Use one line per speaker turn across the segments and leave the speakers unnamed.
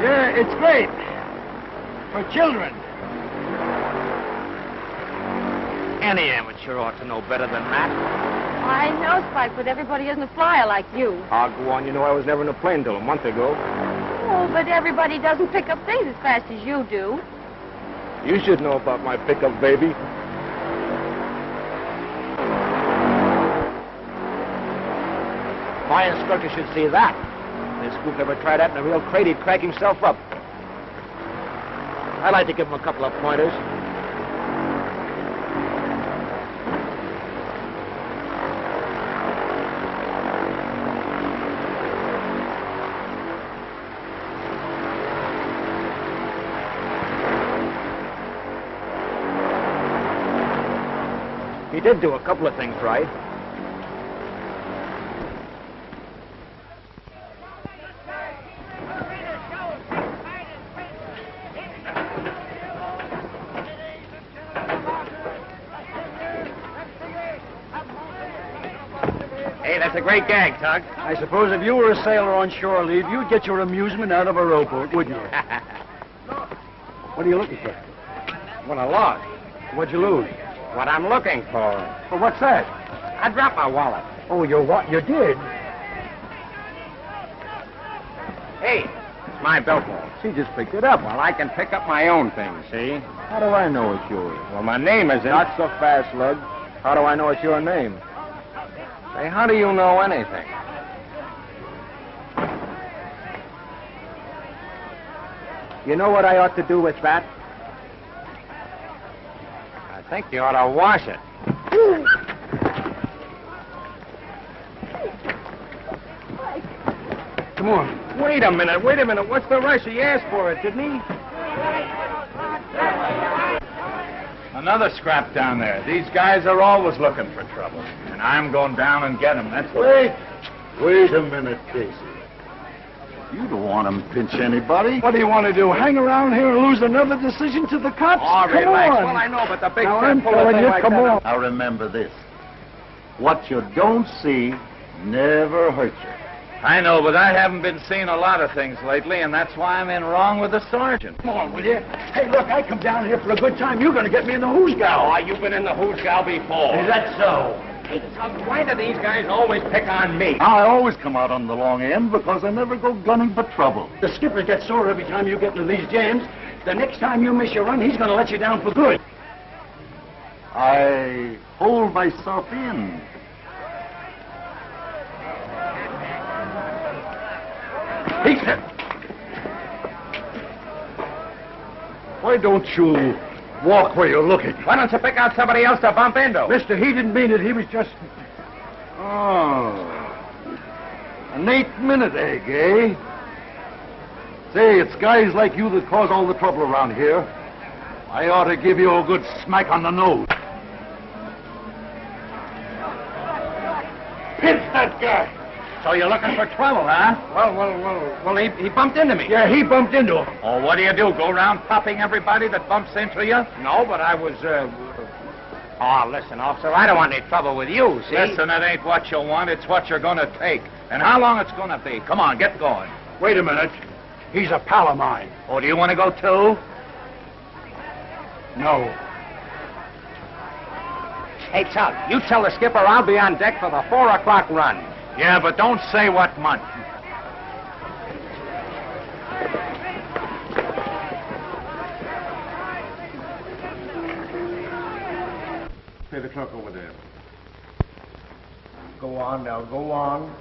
Yeah, it's great. For children.
Any amateur ought to know better than that.
I know, Spike, but everybody isn't a flyer like you.
I'll go on. You know I was never in a plane till a month ago.
Oh, but everybody doesn't pick up things as fast as you do.
You should know about my pickup, baby. My instructor should see that. If this spook ever tried that in a real crate, he'd crack himself up. I'd like to give him a couple of pointers. He did do a couple of things right. Hey, that's a great gag, Tug.
I suppose if you were a sailor on shore leave, you'd get your amusement out of a rowboat, wouldn't you? What are you looking for?
What a loss.
What'd you lose?
What I'm looking for.
Well, what's that?
I dropped my wallet.
Oh, you did?
Hey, it's my billfold.
She just picked it up.
Well, I can pick up my own things, see?
How do I know it's yours?
Well, my name is in...
Not so fast, Lug. How do I know it's your name?
Say, how do you know anything?
You know what I ought to do with that?
I think you ought to wash it.
Come on.
Wait a minute. What's the rush? He asked for it, didn't he?
Another scrap down there. These guys are always looking for trouble. And I'm going down and get them. That's what...
Wait a minute, Casey. You don't want to pinch anybody.
What do you want to do? Hang around here and lose another decision to the cops?
Oh,
come
relax.
on.
Well, I know, but the big
Now,
fat
I'm
pull a
telling
thing
you,
like
come
that.
on.
Now remember this. What you don't see never hurts you.
I know, but I haven't been seeing a lot of things lately, and that's why I'm in wrong with the sergeant.
Come on, will you? Hey, look, I come down here for a good time. You're going to get me in the hoosgow.
Oh, you've been in the hoosgow before.
Is that so?
Hey, Tug, why do these guys always pick on me?
I always come out on the long end because I never go gunning for trouble.
The skipper gets sore every time you get into these jams. The next time you miss your run, he's going to let you down for good.
I hold myself in. Why don't you walk where you're looking?
Why don't you pick out somebody else to bump into?
Mister, he didn't mean it. He was just...
Oh. An 8-minute egg, eh? Say, it's guys like you that cause all the trouble around here. I ought to give you a good smack on the nose. Pinch that guy!
So you're looking for trouble, huh? Well, he bumped into me.
Yeah, he bumped into him.
Oh, what do? Go around popping everybody that bumps into you?
No, but I was, Oh, listen, officer, I don't want any trouble with you, see?
Listen, it ain't what you want, it's what you're going to take. And how long it's going to be. Come on, get going.
Wait a minute. He's a pal of mine.
Oh, do you want to go too?
No.
Hey, Tug, you tell the skipper I'll be on deck for the 4 o'clock run.
Yeah, but don't say what month.
Pay the clerk over there.
Go on now, go on.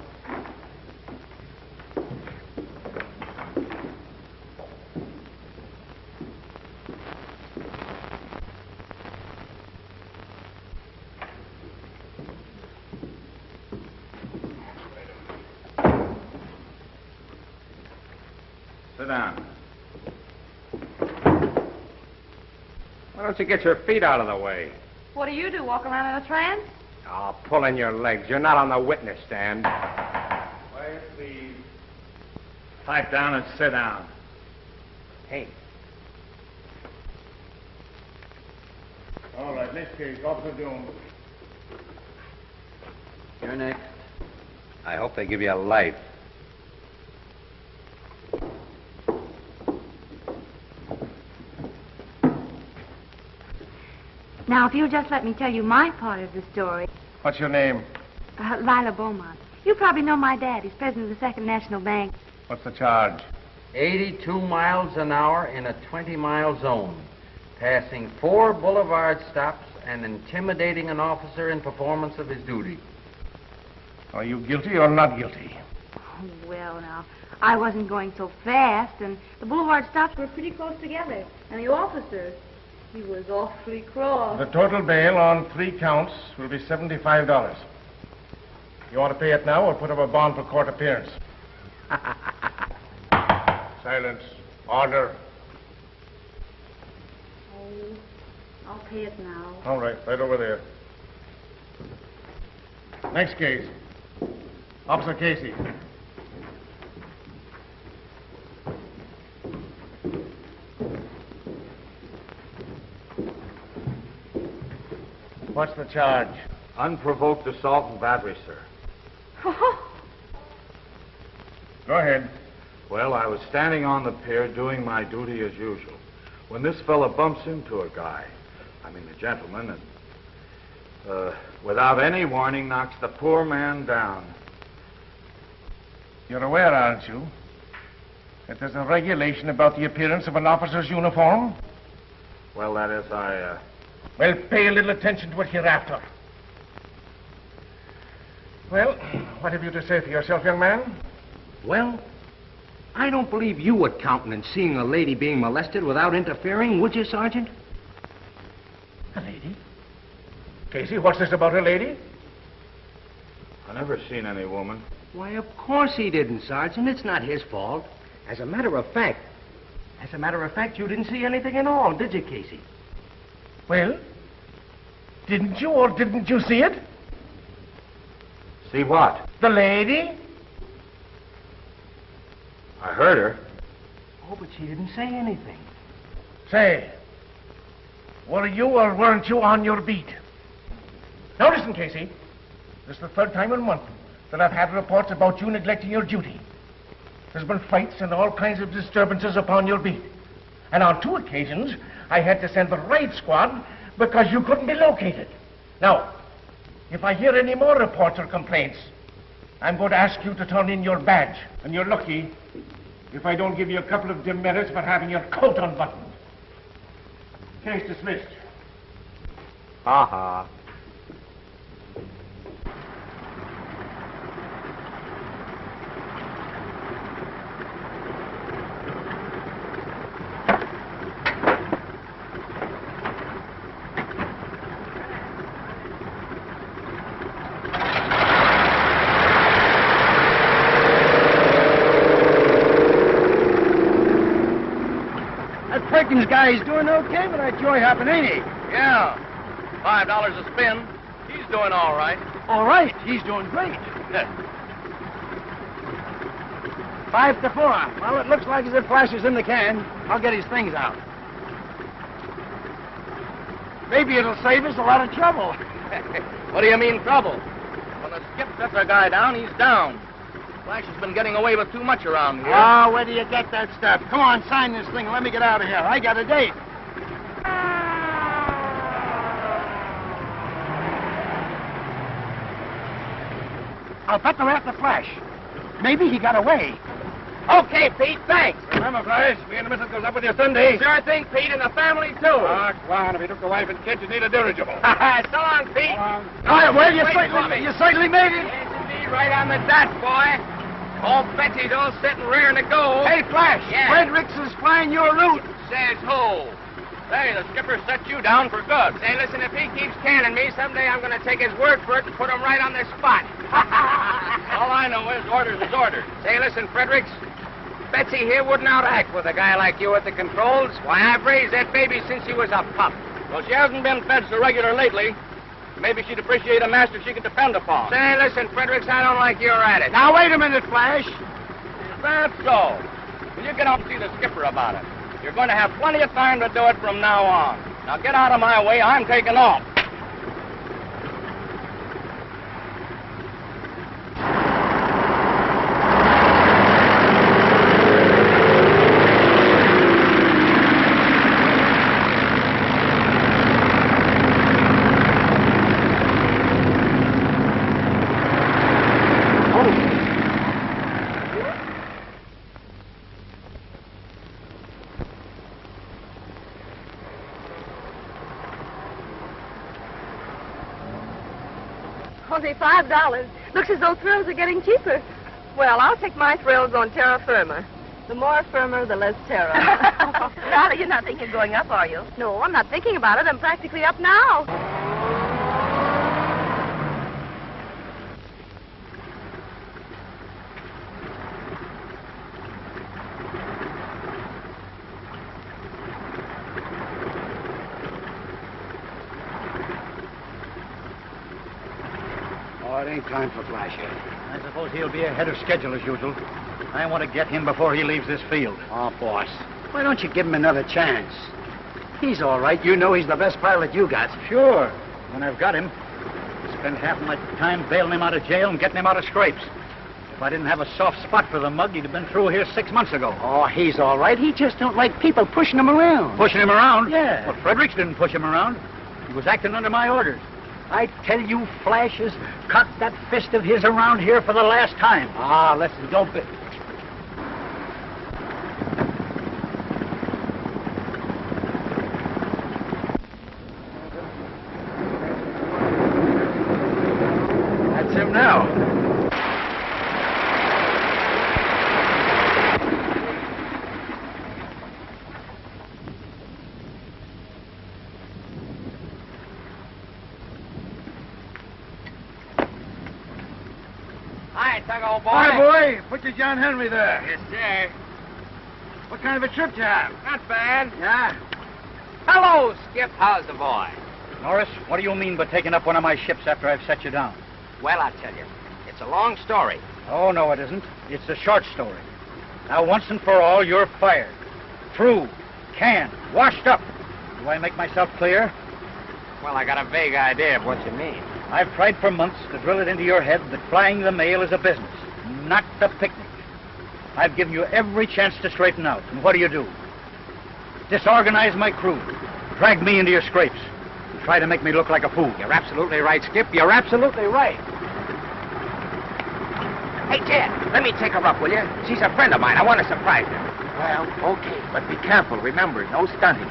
Sit down.
Why don't you get your feet out of the way?
What do you do, walk around in a trance?
Oh, pulling your legs. You're not on the witness stand.
Quiet, please. Pipe down and sit down.
Hey.
All right, next case, Officer Jones.
You're next. I hope they give you a life.
Now, if you'll just let me tell you my part of the story.
What's your name?
Lila Beaumont. You probably know my dad. He's president of the Second National Bank.
What's the charge?
82 miles an hour in a 20-mile zone, passing 4 boulevard stops and intimidating an officer in performance of his duty.
Are you guilty or not guilty?
Oh, well, now, I wasn't going so fast, and the boulevard stops were pretty close together. And the officer, he was awfully cross.
The total bail on 3 counts will be $75. You want to pay it now or put up a bond for court appearance? Silence. Order.
Oh, I'll pay it now.
All right, right over there. Next case. Officer Casey. What's the charge?
Unprovoked assault and battery, sir.
Go ahead.
Well, I was standing on the pier doing my duty as usual when this fella bumps into a guy, a gentleman, and without any warning knocks the poor man down.
You're aware, aren't you, that there's a regulation about the appearance of an officer's uniform?
Well, that is,
Well, pay a little attention to it hereafter. Well, what have you to say for yourself, young man?
Well, I don't believe you would countenance seeing a lady being molested without interfering, would you, Sergeant?
A lady? Casey, what's this about a lady?
I never seen any woman.
Why, of course he didn't, Sergeant. It's not his fault. As a matter of fact, you didn't see anything at all, did you, Casey?
Well, didn't you or didn't you see it?
See what?
The lady?
I heard her.
Oh, but she didn't say anything.
Say, were you or weren't you on your beat? Now listen, Casey. This is the 3rd time in a month that I've had reports about you neglecting your duty. There's been fights and all kinds of disturbances upon your beat. And on 2 occasions, I had to send the raid squad because you couldn't be located. Now, if I hear any more reports or complaints, I'm going to ask you to turn in your badge. And you're lucky if I don't give you a couple of demerits for having your coat unbuttoned. Case dismissed.
Ha-ha.
Perkins guy, he's doing okay with that joy hopping, ain't he?
Yeah. $5 a spin. He's doing all right.
All right, he's doing great. 5 to 4. Well, it looks like as if Flash is in the can. I'll get his things out. Maybe it'll save us a lot of trouble.
What do you mean, trouble? When the skip sets a guy down, he's down. Flash has been getting away with too much around here.
Oh, where do you get that stuff? Come on, sign this thing and let me get out of here. I got a date. I'll bet they're after Flash. Maybe he got away.
Okay, Pete, thanks.
Remember, Flash, me and the missus goes up with you Sunday.
Sure thing, Pete, and the family, too.
Ah, come on. If you took the wife and kids, you need a dirigible.
So long, Pete.
All right, well, you
Wait for me.
certainly made it.
Yes, indeed, right on the dot, boy. Old Betsy's all set and rearing to go.
Hey, Flash,
Yeah.
Fredericks is flying your route.
Says who? Say, the skipper set you down for good. Say, listen, if he keeps canning me, someday I'm going to take his word for it and put him right on the spot. All I know is orders is orders. Say, listen, Fredericks, Betsy here wouldn't outact with a guy like you at the controls. Why, I've raised that baby since she was a pup. Well, she hasn't been fed so regular lately. Maybe she'd appreciate a master she could depend upon. Say, listen, Fredericks, I don't like your attitude.
Now, wait a minute, Flash.
Is that so? Well, you get out and see the skipper about it. You're going to have plenty of time to do it from now on. Now, get out of my way. I'm taking off.
Only $5. Looks as though thrills are getting cheaper. Well, I'll take my thrills on terra firma. The more firmer, the less terror.
Rather, you're not thinking of going up, are you?
No, I'm not thinking about it. I'm practically up now.
Oh, it ain't time for Flash yet. I suppose he'll be ahead of schedule as usual. I want to get him before he leaves this field. Oh, boss, why don't you give him another chance? He's all right. You know he's the best pilot you got. Sure. When I've got him, I spend half of my time bailing him out of jail and getting him out of scrapes. If I didn't have a soft spot for the mug, he'd have been through here 6 months ago. Oh, he's all right. He just don't like people pushing him around. Pushing him around? Yeah. Well, Fredericks didn't push him around. He was acting under my orders. I tell you, Flash has cocked that fist of his around here for the last time. Ah, listen, don't be... That's him now.
Hi, Tug, old boy.
Hi, boy. Put your John Henry there.
Yes, sir.
What kind of a trip you have?
Not bad.
Yeah?
Hello, Skip. How's the boy?
Norris, what do you mean by taking up one of my ships after I've set you down?
Well, I'll tell you. It's a long story.
Oh, no, it isn't. It's a short story. Now, once and for all, you're fired. Through. Canned. Washed up. Do I make myself clear?
Well, I got a vague idea of what you mean.
I've tried for months to drill it into your head that flying the mail is a business, not a picnic. I've given you every chance to straighten out, and what do? Disorganize my crew, drag me into your scrapes, and try to make me look like a fool.
You're absolutely right, Skip. You're absolutely right. Hey, Ted, let me take her up, will you? She's a friend of mine. I want to surprise her.
Well, okay, but be careful. Remember, no stunting.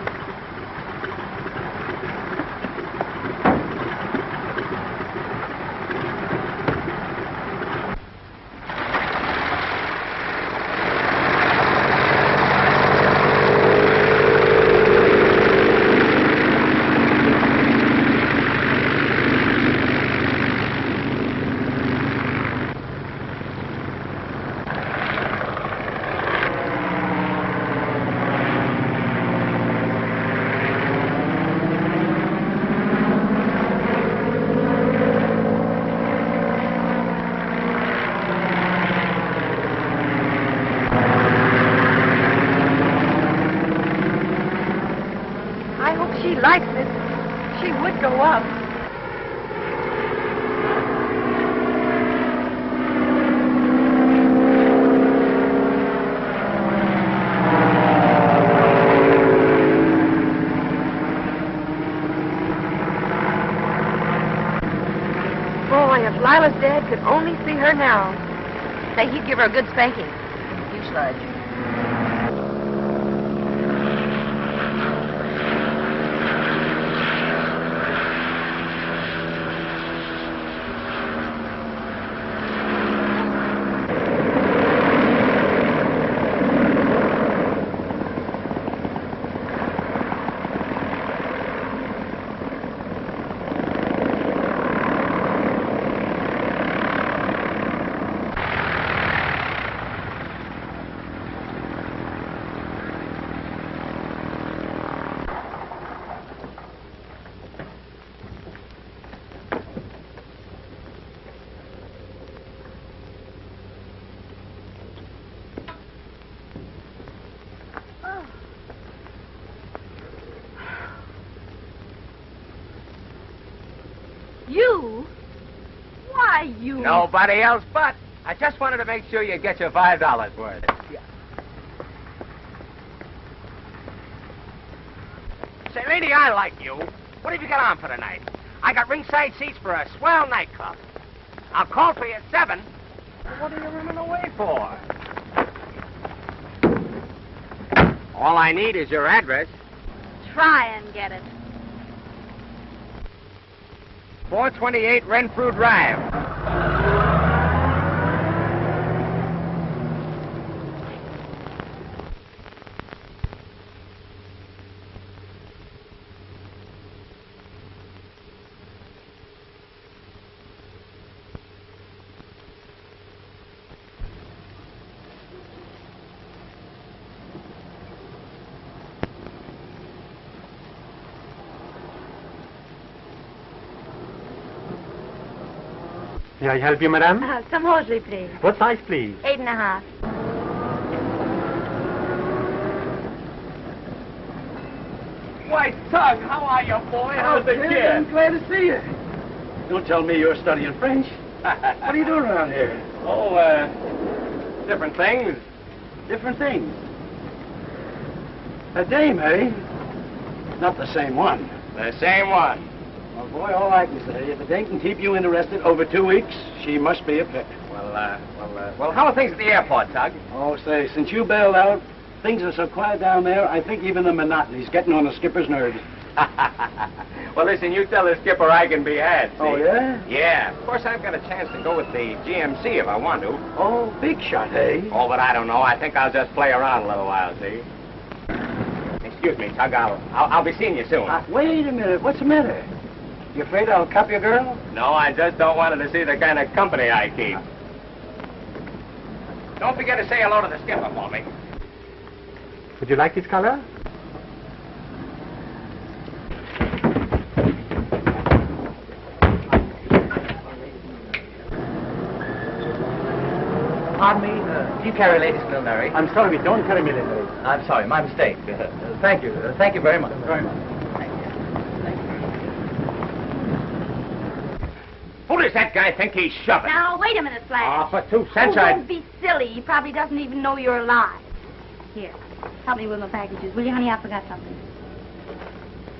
She likes it. She would go up. Boy, if Lila's dad could only see her now. Say he'd give her a good spanking. You sludge. You? Why, you...
Nobody else but. I just wanted to make sure you get your $5 worth. Yeah. Say, lady, I like you. What have you got on for tonight? I got ringside seats for a swell nightclub. I'll call for you at 7. What are you running away for? All I need is your address.
Try and get it.
428 Renfrew Drive.
May I help you, madam?
Some hosiery, please.
What size, please?
8.5.
Why, Tug, how are you, boy? How's the kid?
I'm glad to see you. Don't tell me you're studying French. What are you doing around here?
Oh, different things.
Different things. A dame, eh? Not the same one.
The same one.
Well, boy, all I can say, if a dame can keep you interested over 2 weeks, she must be a pick.
Well, how are things at the airport, Tug?
Oh, say, since you bailed out, things are so quiet down there, I think even the monotony's getting on the skipper's nerves.
Well, listen, you tell the skipper I can be had, see?
Oh, yeah?
Yeah. Of course, I've got a chance to go with the GMC if I want to.
Oh, big shot, eh?
Oh, but I don't know. I think I'll just play around a little while, see? Excuse me, Tug. I'll be seeing you soon.
Wait a minute. What's the matter? You afraid I'll cup your girl?
No, I just don't want her to see the kind of company I keep. Don't forget to say hello to the skipper for me.
Would you like this color?
Pardon me, do you carry ladies' millinery?
I'm sorry, we don't carry military.
I'm sorry, my mistake. Thank you. Thank you very much.
Very much.
Who does that guy think he's shoving?
Now, wait a minute, Flash.
Oh, for 2 cents,
Don't be silly. He probably doesn't even know you're alive. Here, help me with my packages. Will you, honey? I forgot something.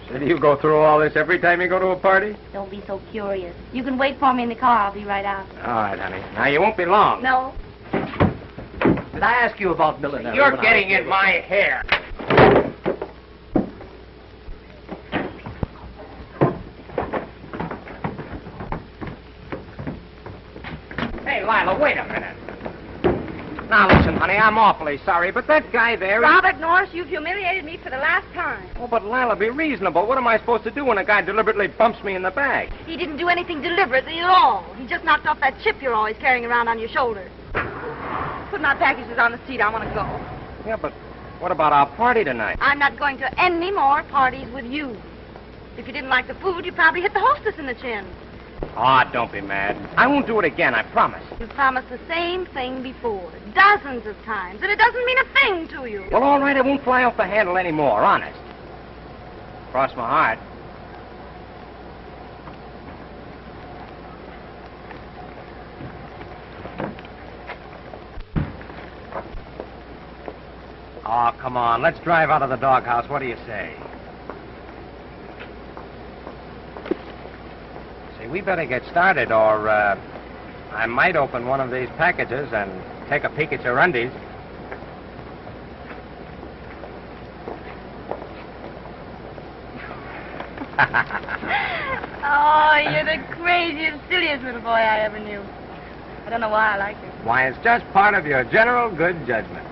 So do you go through all this every time you go to a party?
Don't be so curious. You can wait for me in the car. I'll be right out.
All right, honey. Now, you won't be long.
No.
Did I ask you about millinery?
You're getting in my hair. Hey, Lila, wait a minute. Now, listen, honey, I'm awfully sorry, but that guy there...
Robert Norris, you've humiliated me for the last time.
Oh, but Lila, be reasonable. What am I supposed to do when a guy deliberately bumps me in the back?
He didn't do anything deliberately at all. He just knocked off that chip you're always carrying around on your shoulder. Put my packages on the seat. I want to go.
Yeah, but what about our party tonight?
I'm not going to any more parties with you. If you didn't like the food, you probably hit the hostess in the chin.
Oh, don't be mad. I won't do it again, I promise.
You promised the same thing before, dozens of times, and it doesn't mean a thing to you.
Well, all right, I won't fly off the handle anymore, honest. Cross my heart. Oh, come on. Let's drive out of the doghouse. What do you say? See, we better get started, or I might open one of these packages and take a peek at your undies.
Oh, you're the craziest, silliest little boy I ever knew. I don't know why I like you.
Why, it's just part of your general good judgment.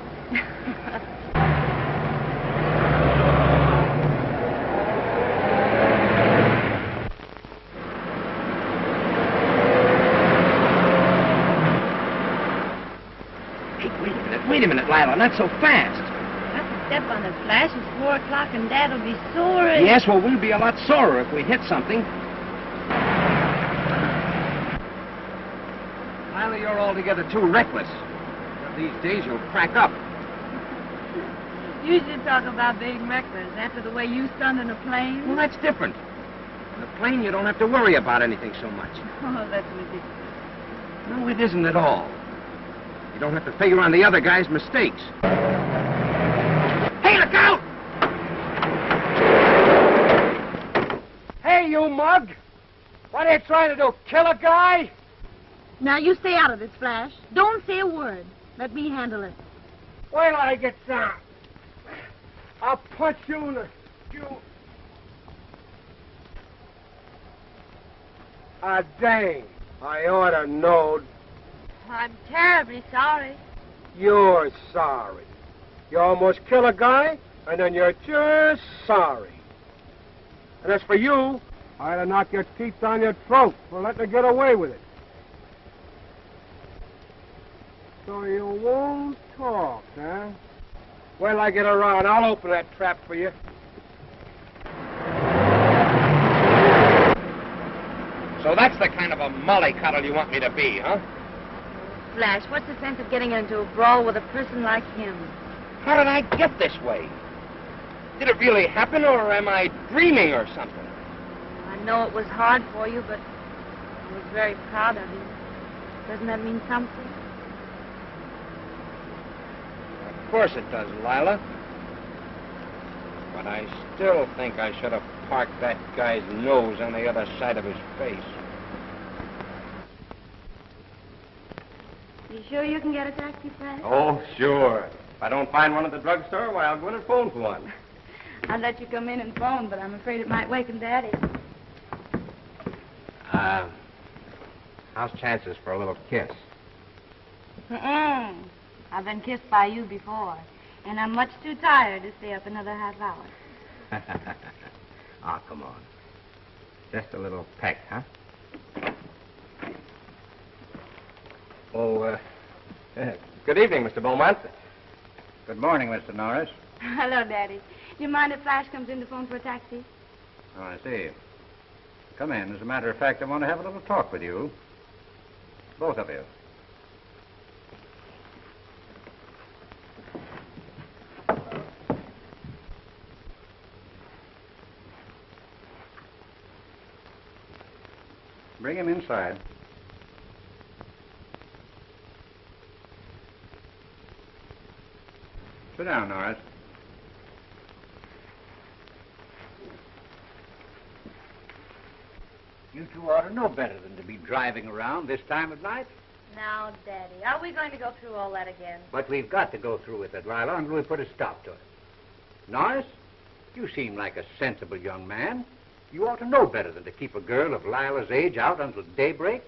Wait a minute, Lila, not so fast.
That's a step on the Flash. It's 4 o'clock and Dad'll be sore.
Yes, well, we'll be a lot sorer if we hit something. Lila, you're altogether too reckless. These days you'll crack up.
You should talk about being reckless after the way you stunned in a plane.
Well, that's different. In a plane, you don't have to worry about anything so much.
Oh, that's ridiculous.
No, it isn't at all. You don't have to figure on the other guy's mistakes. Hey, look out!
Hey, you mug! What are you trying to do, kill a guy?
Now, you stay out of this, Flash. Don't say a word. Let me handle it.
Wait till I get down. I'll punch you in the...
Dang. I ought to know.
I'm terribly sorry.
You're sorry. You almost kill a guy, and then you're just sorry. And as for you, I'd have knocked your teeth down your throat for letting her get away with it. So you won't talk, huh? Well, I get around. I'll open that trap for you.
So that's the kind of a mollycoddle you want me to be, huh?
Flash, what's the sense of getting into a brawl with a person like him?
How did I get this way? Did it really happen, or am I dreaming or something?
I know it was hard for you, but I was very proud of you. Doesn't that mean something?
Of course it does, Lila. But I still think I should have parked that guy's nose on the other side of his face.
You sure you can get a taxi, Flash?
Oh, sure. If I don't find one at the drugstore, why, I'll go in and phone for one.
I'd let you come in and phone, but I'm afraid it might waken Daddy.
How's chances for a little kiss?
Mm-mm. I've been kissed by you before, and I'm much too tired to stay up another half hour.
Oh, come on. Just a little peck, huh? Oh, good evening, Mr. Beaumont.
Good morning, Mr. Norris.
Hello, Daddy. Do you mind if Flash comes in to phone for a taxi?
Oh, I see. Come in. As a matter of fact, I want to have a little talk with you. Both of you. Bring him inside. Sit down, Norris. You two ought to know better than to be driving around this time of night.
Now, Daddy, are we going to go through all that again?
But we've got to go through with it, Lila, and we'll put a stop to it. Norris, you seem like a sensible young man. You ought to know better than to keep a girl of Lila's age out until daybreak.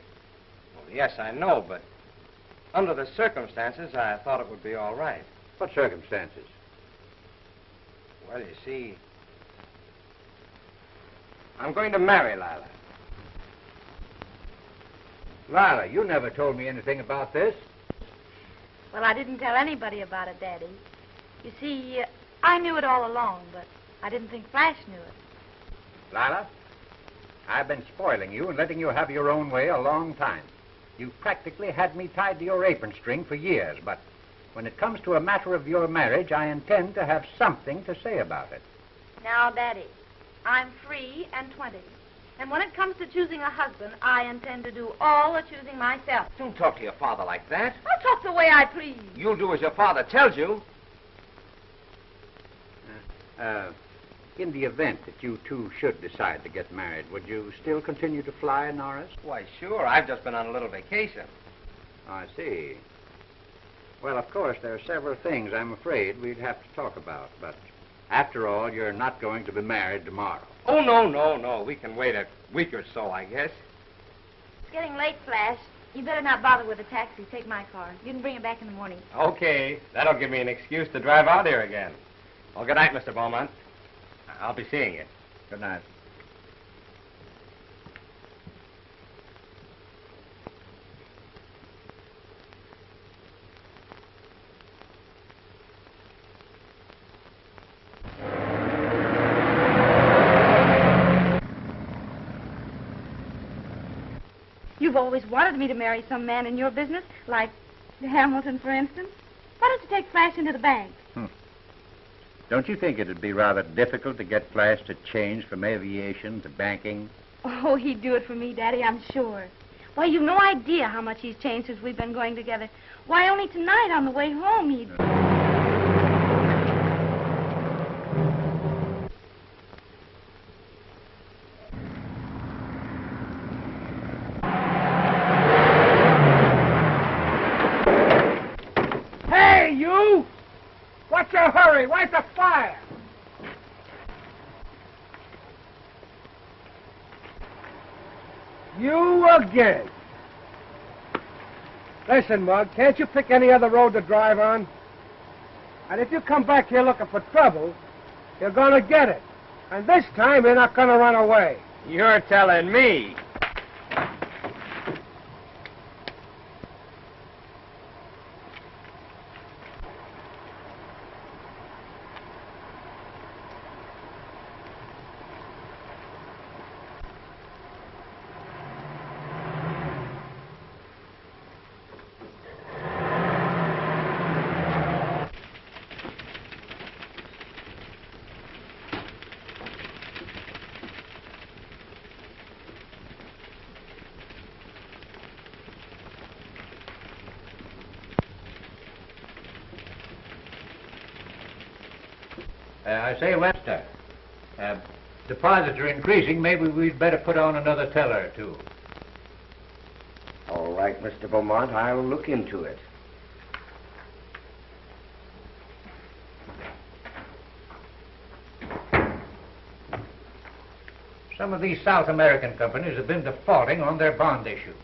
Well, yes, I know, but under the circumstances, I thought it would be all right.
What circumstances?
Well, you see, I'm going to marry Lila.
Lila, you never told me anything about this.
Well, I didn't tell anybody about it, Daddy. You see, I knew it all along, but I didn't think Flash knew it.
Lila, I've been spoiling you and letting you have your own way a long time. You've practically had me tied to your apron string for years, but when it comes to a matter of your marriage, I intend to have something to say about it.
Now, Daddy, I'm free and 20. And when it comes to choosing a husband, I intend to do all the choosing myself.
Don't talk to your father like that.
I'll talk the way I please.
You'll do as your father tells you.
In the event that you two should decide to get married, would you still continue to fly, Norris?
Why, sure. I've just been on a little vacation.
I see. Well, of course, there are several things I'm afraid we'd have to talk about, but after all, you're not going to be married tomorrow.
Oh, no. We can wait a week or so, I guess.
It's getting late, Flash. You better not bother with a taxi. Take my car. You can bring it back in the morning.
Okay. That'll give me an excuse to drive out here again. Well, good night, Mr. Beaumont. I'll be seeing you.
Good night.
You've always wanted me to marry some man in your business, like Hamilton, for instance. Why don't you take Flash into the bank?
Don't you think it'd be rather difficult to get Flash to change from aviation to banking?
Oh, he'd do it for me, Daddy, I'm sure. Why, you've no idea how much he's changed since we've been going together. Why, only tonight on the way home he'd...
Hey, you! What's your hurry? Where's the fire? You again. Listen, Mug, can't you pick any other road to drive on? And if you come back here looking for trouble, you're gonna get it. And this time you're not gonna run away.
You're telling me.
I say, Webster, deposits are increasing. Maybe we'd better put on another teller or two.
All right, Mr. Beaumont, I'll look into it.
Some of these South American companies have been defaulting on their bond issues.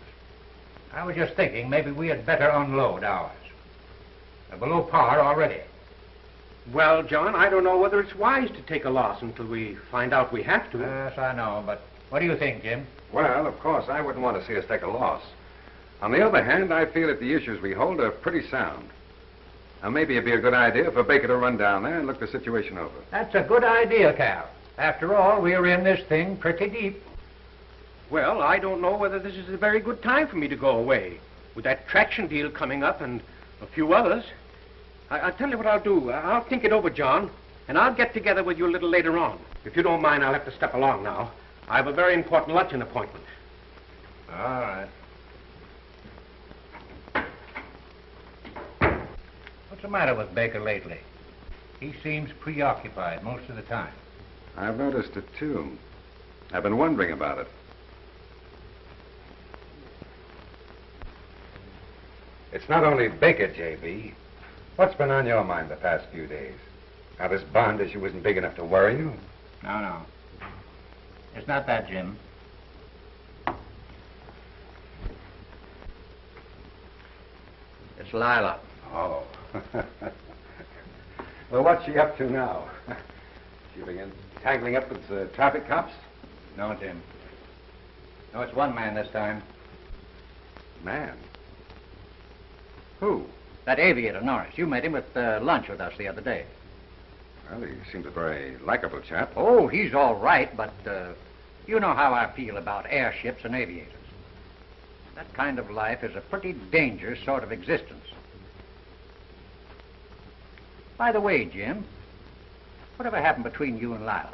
I was just thinking maybe we had better unload ours. They're below par already.
Well, John, I don't know whether it's wise to take a loss until we find out we have to.
Yes, I know, but what do you think, Jim?
Well, of course, I wouldn't want to see us take a loss. On the other hand, I feel that the issues we hold are pretty sound. Now, maybe it'd be a good idea for Baker to run down there and look the situation over.
That's a good idea, Cal. After all, we're in this thing pretty deep.
Well, I don't know whether this is a very good time for me to go away. With that traction deal coming up and a few others. I'll tell you what I'll do. I'll think it over, John, and I'll get together with you a little later on. If you don't mind, I'll have to step along now. I have a very important luncheon appointment.
All right. What's the matter with Baker lately? He seems preoccupied most of the time.
I've noticed it, too. I've been wondering about it. It's not only Baker, J.B. What's been on your mind the past few days? Now, this bond issue isn't big enough to worry you?
No. It's not that, Jim. It's Lila.
Oh. Well, what's she up to now? She begin tangling up with the traffic cops?
No, Jim. No, it's one man this time.
Man? Who?
That aviator, Norris. You met him at lunch with us the other day.
Well, he seems a very likable chap.
Oh, he's all right, but you know how I feel about airships and aviators. That kind of life is a pretty dangerous sort of existence. By the way, Jim, whatever happened between you and Lila?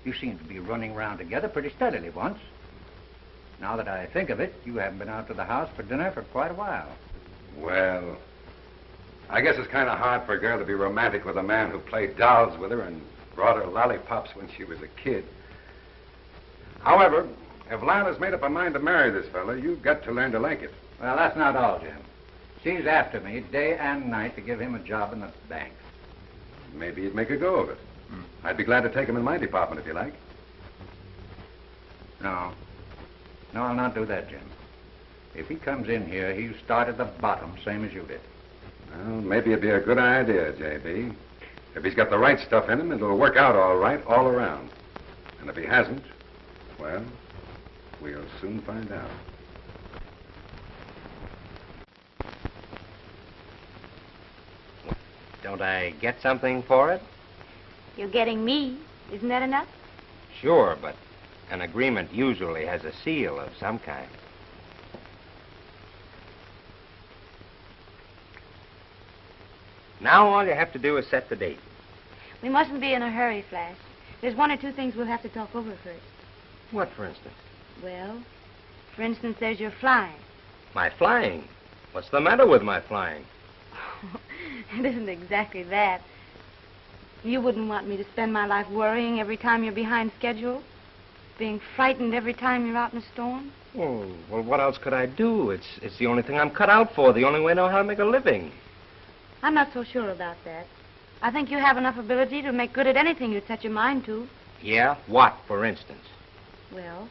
You seemed to be running around together pretty steadily once. Now that I think of it, you haven't been out to the house for dinner for quite a while.
Well, I guess it's kind of hard for a girl to be romantic with a man who played dolls with her and brought her lollipops when she was a kid. However, if Lila's made up her mind to marry this fella, you've got to learn to like it.
Well, that's not all, Jim. She's after me day and night to give him a job in the bank.
Maybe you'd make a go of it. I'd be glad to take him in my department if you like.
No, I'll not do that, Jim. If he comes in here, he'll start at the bottom, same as you did.
Well, maybe it'd be a good idea, J.B. If he's got the right stuff in him, it'll work out all right all around. And if he hasn't, well, we'll soon find out.
Don't I get something for it?
You're getting me. Isn't that enough?
Sure, but an agreement usually has a seal of some kind. Now all you have to do is set the date.
We mustn't be in a hurry, Flash. There's one or two things we'll have to talk over first.
What, for instance?
Well, for instance, there's your flying.
My flying? What's the matter with my flying?
It isn't exactly that. You wouldn't want me to spend my life worrying every time you're behind schedule? Being frightened every time you're out in a storm?
Oh, well, what else could I do? It's the only thing I'm cut out for, the only way I know how to make a living.
I'm not so sure about that. I think you have enough ability to make good at anything you set your mind to.
Yeah? What, for instance?
Well,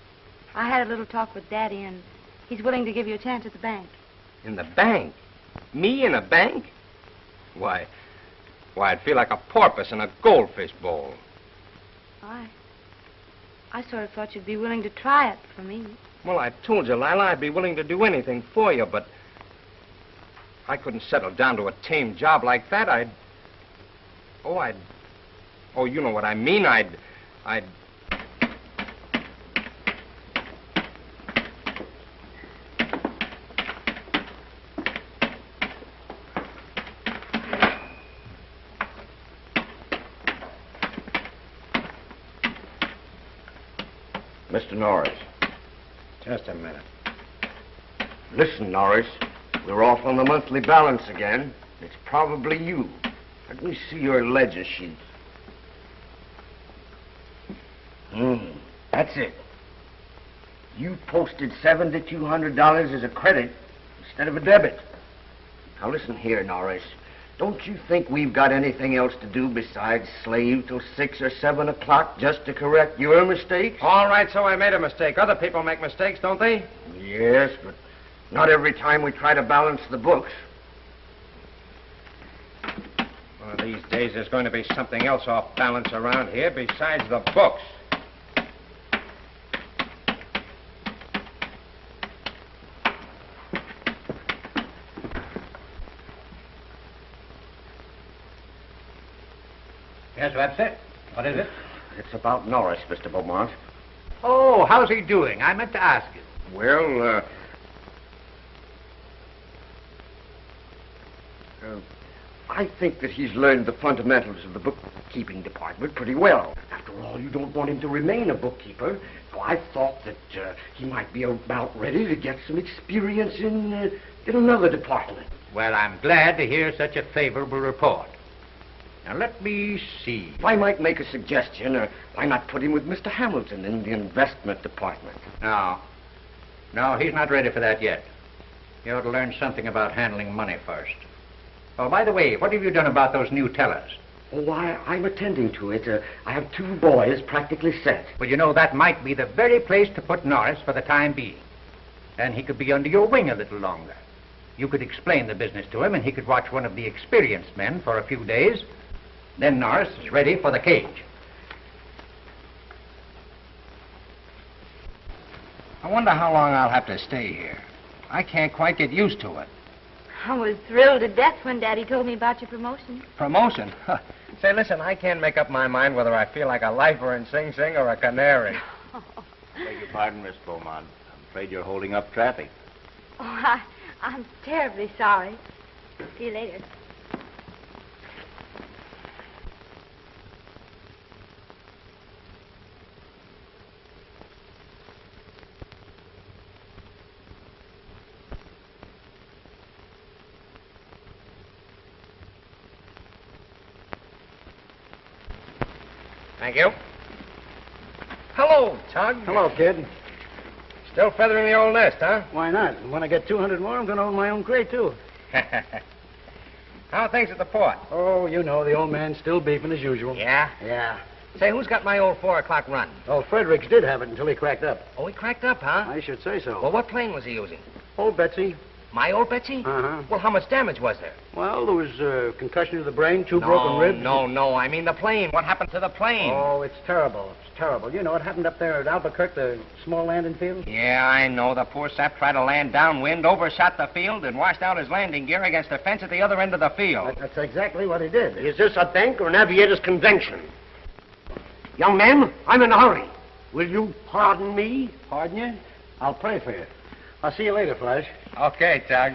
I had a little talk with Daddy, and he's willing to give you a chance at the bank.
In the bank? Me in a bank? Why, I'd feel like a porpoise in a goldfish bowl.
I sort of thought you'd be willing to try it for me.
Well, I told you, Lila, I'd be willing to do anything for you, but I couldn't settle down to a tame job like that. Oh, you know what I mean. I'd...
Mr. Norris.
Just a minute.
Listen, Norris. We're off on the monthly balance again. It's probably you. Let me see your ledger sheet. That's it. You posted $7,200 as a credit instead of a debit. Now listen here, Norris. Don't you think we've got anything else to do besides slave till 6 or 7 o'clock just to correct your mistakes?
All right, so I made a mistake. Other people make mistakes, don't they?
Yes, but not every time we try to balance the books.
One of these days there's going to be something else off balance around here besides the books.
Yes, that's it. What is it?
It's about Norris, Mr. Beaumont.
Oh, how's he doing? I meant to ask you.
Well, I think that he's learned the fundamentals of the bookkeeping department pretty well. After all, you don't want him to remain a bookkeeper. So I thought that he might be about ready to get some experience in another department.
Well, I'm glad to hear such a favorable report. Now, let me see.
If I might make a suggestion, why not put him with Mr. Hamilton in the investment department?
No, he's not ready for that yet. He ought to learn something about handling money first. Oh, by the way, what have you done about those new tellers?
Oh, I'm attending to it. I have 2 boys practically set.
Well, you know, that might be the very place to put Norris for the time being. Then he could be under your wing a little longer. You could explain the business to him, and he could watch one of the experienced men for a few days. Then Norris is ready for the cage. I wonder how long I'll have to stay here. I can't quite get used to it.
I was thrilled to death when Daddy told me about your promotion.
Promotion? Say, listen, I can't make up my mind whether I feel like a lifer in Sing Sing or a canary.
Beg your pardon, Miss Beaumont. I'm afraid you're holding up traffic.
Oh, I'm terribly sorry. See you later.
Thank you. Hello, Tug.
Hello, kid.
Still feathering the old nest, huh?
Why not? When I get 200 more, I'm going to own my own crate, too.
How are things at the port?
Oh, you know, the old man's still beefing as usual.
Yeah?
Yeah.
Say, who's got my old 4 o'clock run?
Oh, Fredericks did have it until he cracked up.
Oh, he cracked up, huh?
I should say so.
Well, what plane was he using?
Old Betsy.
My old Betsy?
Uh-huh.
Well, how much damage was there?
Well, there was concussion of the brain, 2 broken ribs.
No. I mean the plane. What happened to the plane?
Oh, it's terrible. It's terrible. You know, it happened up there at Albuquerque, the small landing field.
Yeah, I know. The poor sap tried to land downwind, overshot the field, and washed out his landing gear against the fence at the other end of the field.
That's exactly what he did.
Is this a bank or an aviators convention? Young man, I'm in a hurry. Will you pardon me?
Pardon you? I'll pray for you. I'll see you later, Flash.
Okay, Tug.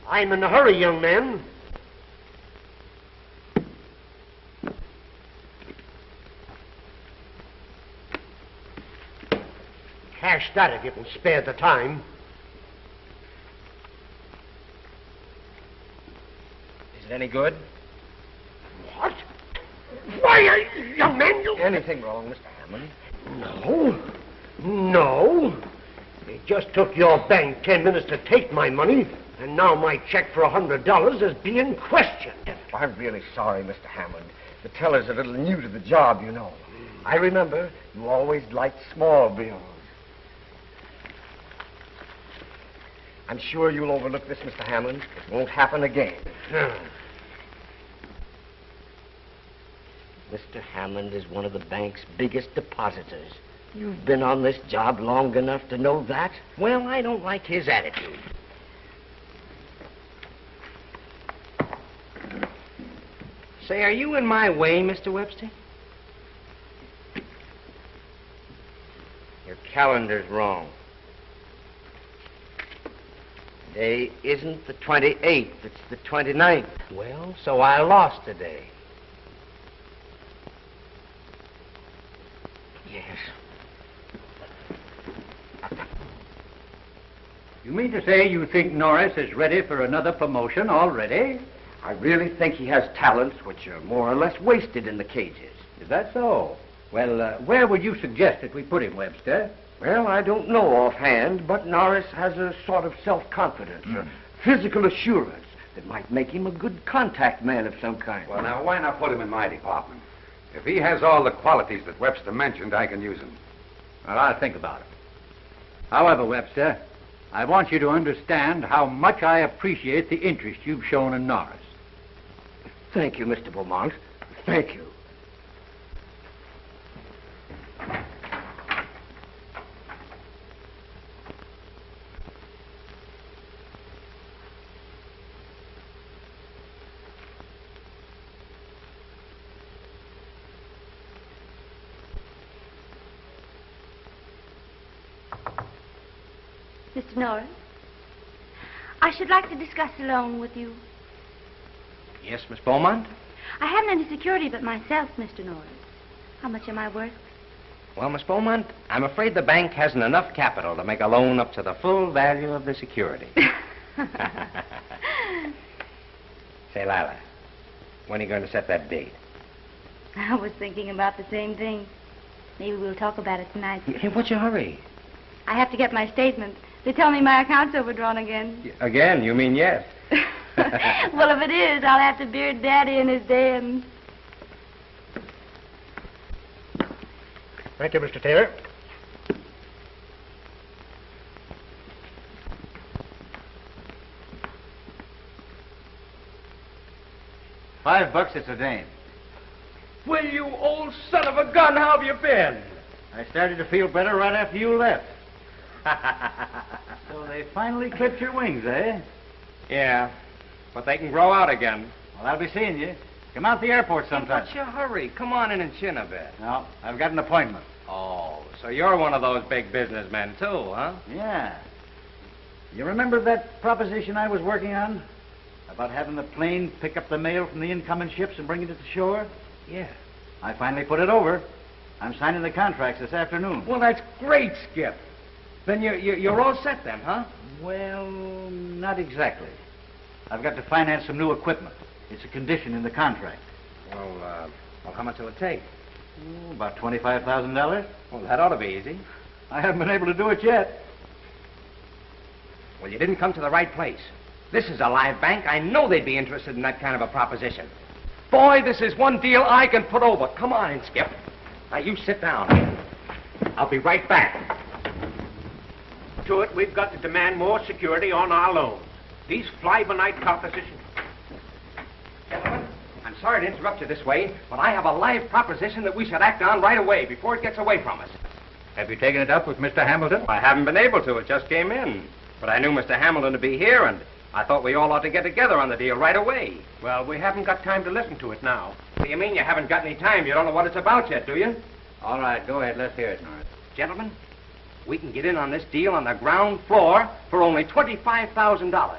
I'm in a hurry, young man. Cash that if you can spare the time.
Is it any good?
What? Why, young man, you...
Anything wrong, Mr. Hammond?
No. No. It just took your bank 10 minutes to take my money, and now my check for $100 is being questioned.
I'm really sorry, Mr. Hammond. The teller's a little new to the job, you know. I remember you always liked small bills. I'm sure you'll overlook this, Mr. Hammond. It won't happen again. Mr. Hammond is one of the bank's biggest depositors. You've been on this job long enough to know that. Well, I don't like his attitude.
Say, are you in my way, Mr. Webster? Your calendar's wrong. Today isn't the 28th, it's the 29th. Well, so I lost today. Yes.
You mean to say you think Norris is ready for another promotion already?
I really think he has talents which are more or less wasted in the cages.
Is that so? Well, where would you suggest that we put him, Webster?
Well, I don't know offhand, but Norris has a sort of self-confidence, a physical assurance that might make him a good contact man of some kind.
Well, now, why not put him in my department? If he has all the qualities that Webster mentioned, I can use him.
Well, I'll think about it. However, Webster, I want you to understand how much I appreciate the interest you've shown in Norris.
Thank you, Mr. Beaumont. Thank you.
Mr. Norris, I should like to discuss a loan with you.
Yes, Miss Beaumont?
I haven't any security but myself, Mr. Norris. How much am I worth?
Well, Miss Beaumont, I'm afraid the bank hasn't enough capital to make a loan up to the full value of the security. Say, Lila, when are you going to set that date?
I was thinking about the same thing. Maybe we'll talk about it tonight.
Hey, what's your hurry?
I have to get my statement. They tell me my account's overdrawn again.
Again? You mean yes?
Well, if it is, I'll have to beard Daddy in his den.
Thank you, Mr. Taylor.
$5 it's a dame.
Well, you old son of a gun, how have you been?
I started to feel better right after you left. So they finally clipped your wings, eh?
Yeah, but they can grow out again.
Well, I'll be seeing you. Come out to the airport sometime.
What's your hurry? Come on in and chin a bit.
No, I've got an appointment.
Oh, so you're one of those big businessmen, too, huh?
Yeah. You remember that proposition I was working on? About having the plane pick up the mail from the incoming ships and bring it to the shore?
Yeah.
I finally put it over. I'm signing the contracts this afternoon.
Well, that's great, Skip. Then you're all set then, huh?
Well, not exactly. I've got to finance some new equipment. It's a condition in the contract.
Well, how much will it take?
About $25,000.
Well, that ought to be easy.
I haven't been able to do it yet.
Well, you didn't come to the right place. This is a live bank. I know they'd be interested in that kind of a proposition. Boy, this is one deal I can put over. Come on in, Skip. Now, you sit down. I'll be right back.
To it, we've got to demand more security on our loans. These fly-by-night propositions.
Gentlemen, I'm sorry to interrupt you this way, but I have a live proposition that we should act on right away before it gets away from us.
Have you taken it up with Mr. Hamilton?
I haven't been able to. It just came in. But I knew Mr. Hamilton to be here, and I thought we all ought to get together on the deal right away.
Well, we haven't got time to listen to it now.
What do you mean you haven't got any time? You don't know what it's about yet, do you?
All right, go ahead. Let's hear it, Norris.
Gentlemen, we can get in on this deal on the ground floor for only $25,000.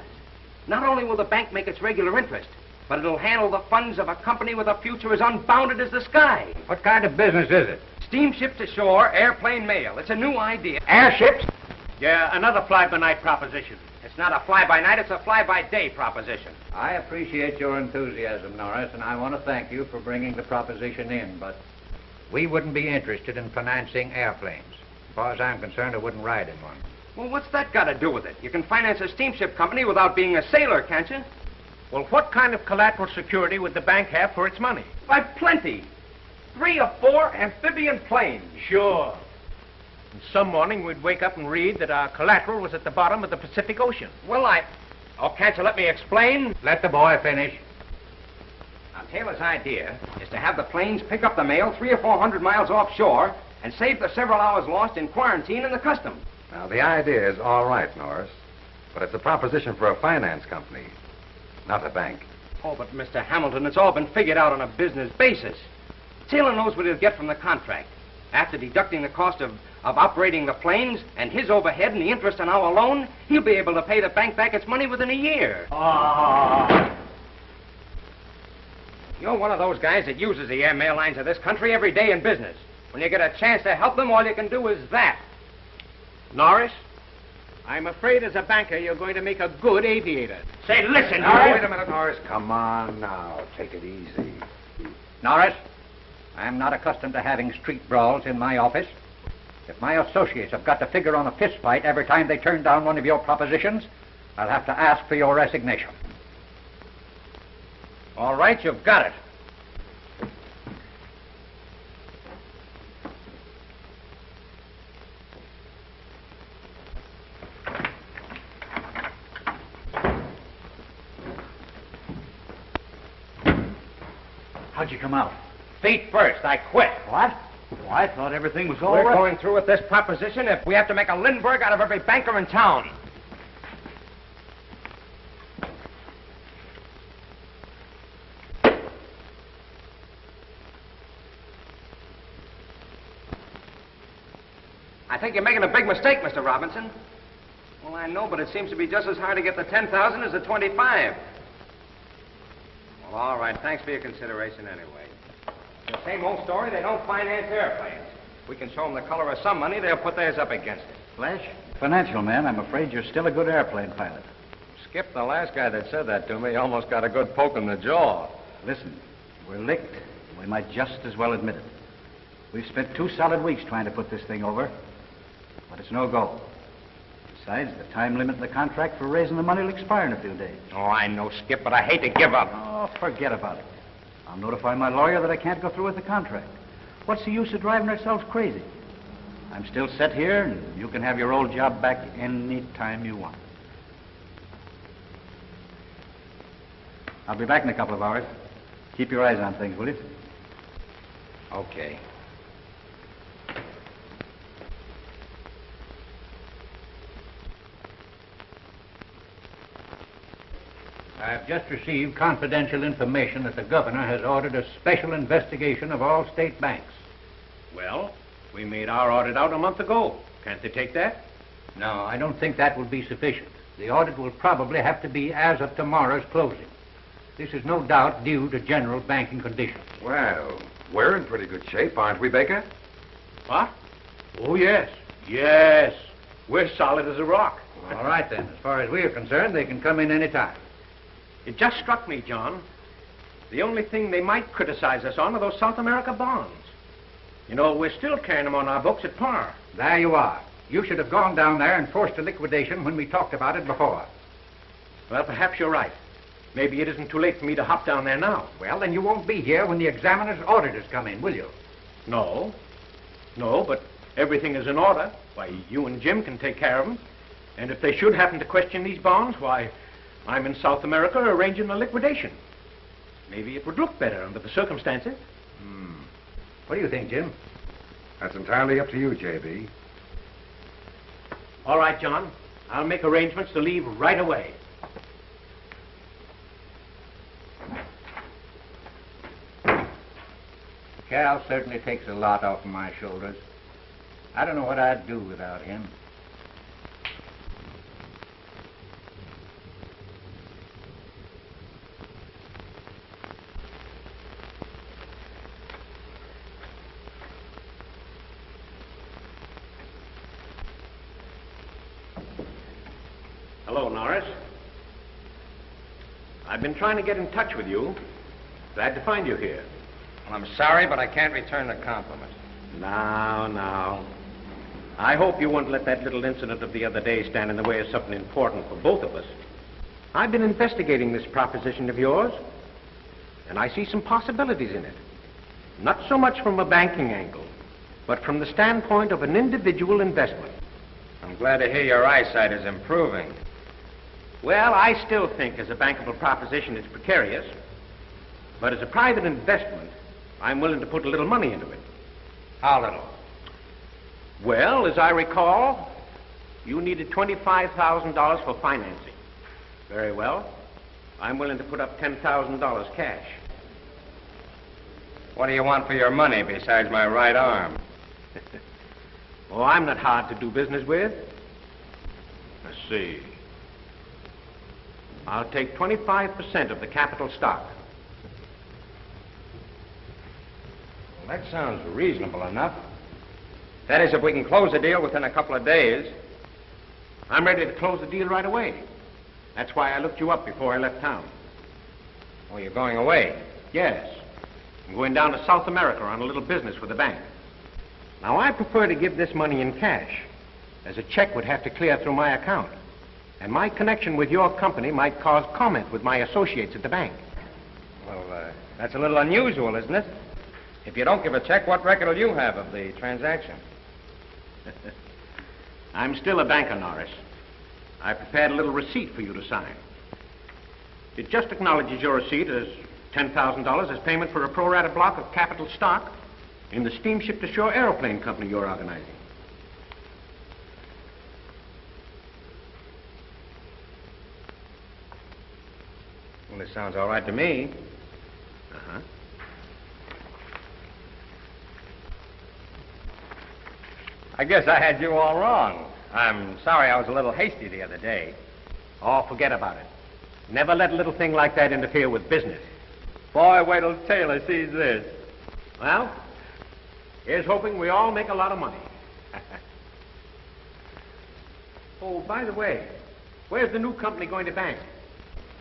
Not only will the bank make its regular interest, but it'll handle the funds of a company with a future as unbounded as the sky.
What kind of business is it?
Steamship to shore, airplane mail. It's a new idea.
Airships?
Yeah, another fly-by-night proposition.
It's not a fly-by-night, it's a fly-by-day proposition.
I appreciate your enthusiasm, Norris, and I want to thank you for bringing the proposition in, but
We wouldn't be interested in financing airplanes. As far as I'm concerned, I wouldn't ride in one.
Well, what's that got to do with it? You can finance a steamship company without being a sailor, can't you?
Well, what kind of collateral security would the bank have for its money?
Why, plenty. 3 or 4 amphibian planes.
Sure. And some morning we'd wake up and read that our collateral was at the bottom of the Pacific Ocean.
Well, Oh, can't you let me explain?
Let the boy finish.
Now, Taylor's idea is to have the planes pick up the mail 300 or 400 miles offshore and save the several hours lost in quarantine in the customs.
Now, the idea is all right, Norris, but it's a proposition for a finance company, not a bank.
Oh, but Mr. Hamilton, it's all been figured out on a business basis. Taylor knows what he'll get from the contract. After deducting the cost of operating the planes and his overhead and the interest on our loan, he'll be able to pay the bank back its money within a year. You're one of those guys that uses the airmail lines of this country every day in business. When you get a chance to help them, all you can do is that.
Norris, I'm afraid as a banker you're going to make a good aviator.
Say, listen,
Now,
Norris.
wait a minute, Norris. Come on now. Take it easy.
Norris, I'm not accustomed to having street brawls in my office. If my associates have got to figure on a fist fight every time they turn down one of your propositions, I'll have to ask for your resignation.
All right, you've got it.
How'd you come out?
Feet first. I quit.
What? Well, I thought everything was all
We're
right.
going through with this proposition if we have to make a Lindbergh out of every banker in town. I think you're making a big mistake, Mr. Robinson. Well, I know, but it seems to be just as hard to get the 10,000 as the 25. Well, all right. Thanks for your consideration anyway. The same old story, they don't finance airplanes. If we can show them the color of some money, they'll put theirs up against it.
Flash, financial man, I'm afraid you're still a good airplane pilot.
Skip, the last guy that said that to me almost got a good poke in the jaw.
Listen, we're licked. We might just as well admit it. We've spent 2 solid weeks trying to put this thing over, but it's no go. Besides, the time limit in the contract for raising the money will expire in a few days.
Oh, I know, Skip, but I hate to give up.
Oh, forget about it. I'll notify my lawyer that I can't go through with the contract. What's the use of driving ourselves crazy? I'm still set here, and you can have your old job back any time you want. I'll be back in a couple of hours. Keep your eyes on things, will you?
Okay.
I've just received confidential information that the governor has ordered a special investigation of all state banks.
Well, we made our audit out a month ago. Can't they take that?
No, I don't think that will be sufficient. The audit will probably have to be as of tomorrow's closing. This is no doubt due to general banking conditions.
Well, we're in pretty good shape, aren't we, Baker?
What? Oh, yes. Yes. We're solid as a rock.
All right, then. As far as we are concerned, they can come in any time.
It just struck me, John. The only thing they might criticize us on are those South America bonds. You know, we're still carrying them on our books at par.
There you are. You should have gone down there and forced a liquidation when we talked about it before.
Well, perhaps you're right. Maybe it isn't too late for me to hop down there now.
Well, then you won't be here when the examiner's auditors come in, will you?
No. No, but everything is in order. Why, you and Jim can take care of them. And if they should happen to question these bonds, why, I'm in South America arranging a liquidation. Maybe it would look better under the circumstances.
What do you think, Jim?
That's entirely up to you, J.B.
All right, John. I'll make arrangements to leave right away.
Cal certainly takes a lot off of my shoulders. I don't know what I'd do without him.
Hello, Norris. I've been trying to get in touch with you. Glad to find you here.
Well, I'm sorry, but I can't return the compliment.
Now. I hope you won't let that little incident of the other day stand in the way of something important for both of us. I've been investigating this proposition of yours, and I see some possibilities in it. Not so much from a banking angle, but from the standpoint of an individual investment.
I'm glad to hear your eyesight is improving.
Well, I still think as a bankable proposition it's precarious, but as a private investment, I'm willing to put a little money into it.
How little?
Well, as I recall, you needed $25,000 for financing. Very well. I'm willing to put up $10,000 cash.
What do you want for your money besides my right arm?
Oh, I'm not hard to do business with. Let's see. I'll take 25% of the capital stock.
Well, that sounds reasonable enough. That is, if we can close the deal within a couple of days.
I'm ready to close the deal right away. That's why I looked you up before I left town.
Oh, you're going away?
Yes. I'm going down to South America on a little business with the bank. Now, I prefer to give this money in cash, as a check would have to clear through my account. And my connection with your company might cause comment with my associates at the bank.
Well, that's a little unusual, isn't it? If you don't give a check, what record will you have of the transaction?
I'm still a banker, Norris. I prepared a little receipt for you to sign. It just acknowledges your receipt as $10,000 as payment for a pro rata block of capital stock in the steamship to shore aeroplane company you're organizing.
Well, this sounds all right to me.
Uh-huh.
I guess I had you all wrong. I'm sorry I was a little hasty the other day.
Oh, forget about it. Never let a little thing like that interfere with business.
Boy, wait till Taylor sees this.
Well, here's hoping we all make a lot of money. Oh, by the way, where's the new company going to bank?